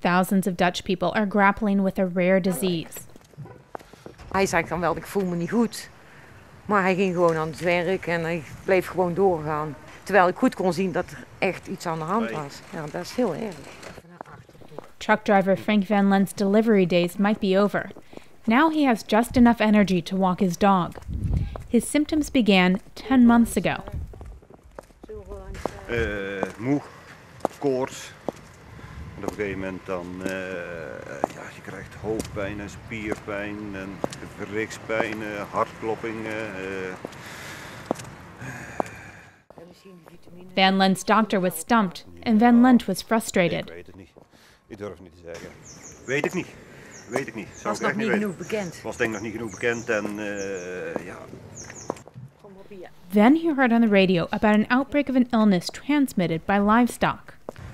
Thousands of Dutch people are grappling with a rare disease. Hij zei dan wel, ik voel me niet goed. Maar hij ging gewoon aan het werk en hij bleef gewoon doorgaan. Terwijl ik goed kon zien dat er echt iets aan de hand was. Ja, dat is heel erg. Truck driver Frank Van Lent's delivery days might be over. Now he has just enough energy to walk his dog. His symptoms began 10 months ago. Moe, koorts. En op een gegeven moment dan, je krijgt hoofdpijn en spierpijn en gewrichtspijn, hartklopping. Van Lent's doctor was stumped, and Van Lent was frustrated. Ik weet het niet. Ik durf niet te zeggen. Weet ik niet. Weet ik niet. Was nog niet genoeg bekend. Was denk ik nog niet genoeg bekend en ja. Then he heard on the radio about an outbreak of an illness transmitted by livestock.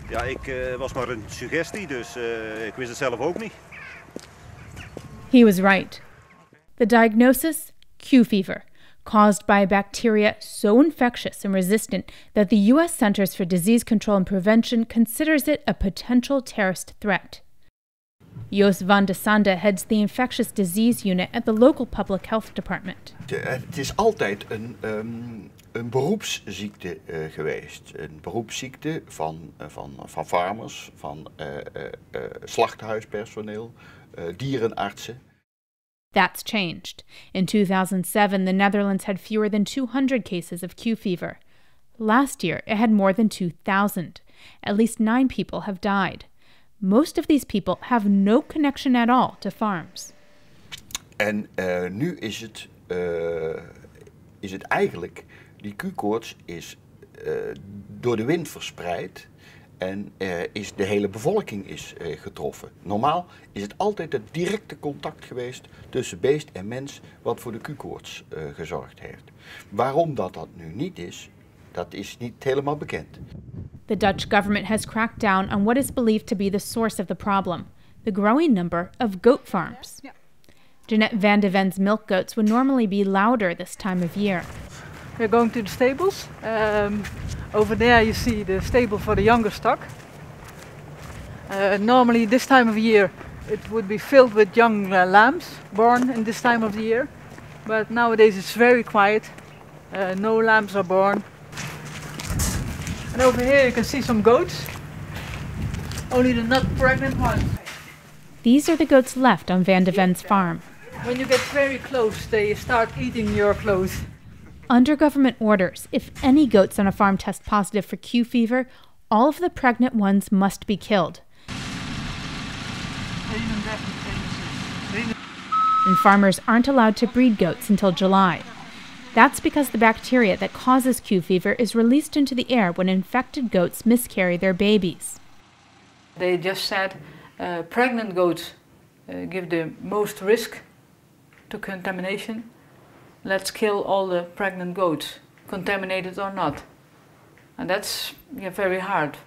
Ja, ik was maar een suggestie, dus ik wist het zelf ook niet. He was right. The diagnosis? Q fever, caused by a bacteria so infectious and resistant that the U.S. Centers for Disease Control and Prevention considers it a potential terrorist threat. Jos van de Sande heads the infectious disease unit at the local public health department. Het is altijd een beroepsziekte geweest. Een beroepsziekte van farmers, van slachthuispersoneel, dierenartsen. That's changed. In 2007, the Netherlands had fewer than 200 cases of Q fever. Last year, it had more than 2,000. At least 9 people have died. Most of these people have no connection at all to farms. En nu is het eigenlijk, die Q-koorts is door de wind verspreid en is de hele bevolking is getroffen. Normaal is het altijd het directe contact geweest tussen beest en mens wat voor de Q-koorts gezorgd heeft. Waarom dat nu niet is, dat is niet helemaal bekend. The Dutch government has cracked down on what is believed to be the source of the problem, the growing number of goat farms. Jeanette van de Ven's milk goats would normally be louder this time of year. We're going to the stables. Over there you see the stable for the younger stock. Normally this time of year it would be filled with young lambs born in this time of the year. But nowadays it's very quiet. No lambs are born. And over here you can see some goats. Only the not pregnant ones. These are the goats left on Van de Ven's farm. When you get very close, they start eating your clothes. Under government orders, if any goats on a farm test positive for Q fever, all of the pregnant ones must be killed. And farmers aren't allowed to breed goats until July. That's because the bacteria that causes Q fever is released into the air when infected goats miscarry their babies. They just said pregnant goats give the most risk to contamination. Let's kill all the pregnant goats, contaminated or not. And that's very hard.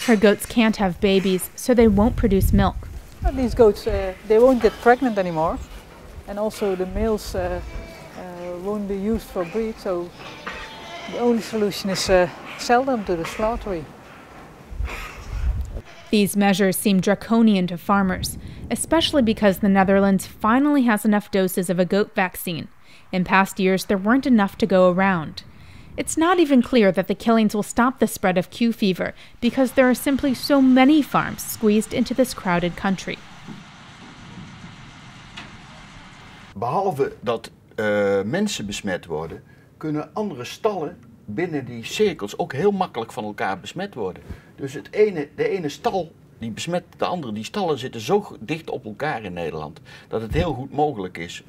Her goats can't have babies, so they won't produce milk. These goats, they won't get pregnant anymore. And also the males won't be used for breed, so the only solution is sell them to the slaughtery. These measures seem draconian to farmers, especially because the Netherlands finally has enough doses of a goat vaccine. In past years, there weren't enough to go around. It's not even clear that the killings will stop the spread of Q fever because there are simply so many farms squeezed into this crowded country. Behalve dat mensen besmet worden, kunnen andere stallen binnen die cirkels ook heel makkelijk van elkaar besmet worden. Dus de ene stal die besmet de andere. Die stallen zitten zo dicht op elkaar in Nederland dat het heel goed mogelijk is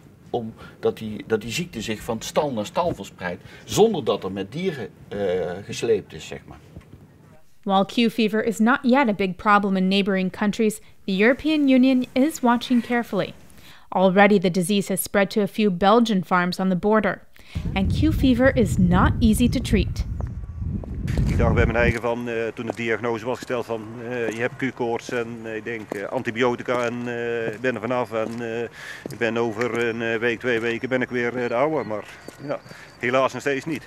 dat die ziekte zich van stal naar stal verspreidt zonder dat er met dieren gesleept is, zeg maar. While Q fever is not yet a big problem in neighboring countries, the European Union is watching carefully. Already the disease has spread to a few Belgian farms on the border. And Q fever is not easy to treat. Ik dacht bij mijn eigen van, toen de diagnose was gesteld van je hebt Q-koorts en ik denk antibiotica en ik ben er vanaf en ik ben over een week, 2 weken ben ik weer de oude, maar ja, helaas nog steeds niet.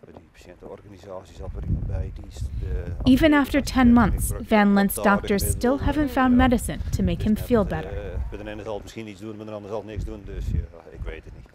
Die patiënt Even after 10 months, Van Lent's doctors still haven't found medicine to make him feel better. Bij de ene zal het misschien iets doen, bij de ander zal het niks doen, dus ja, ik weet het niet.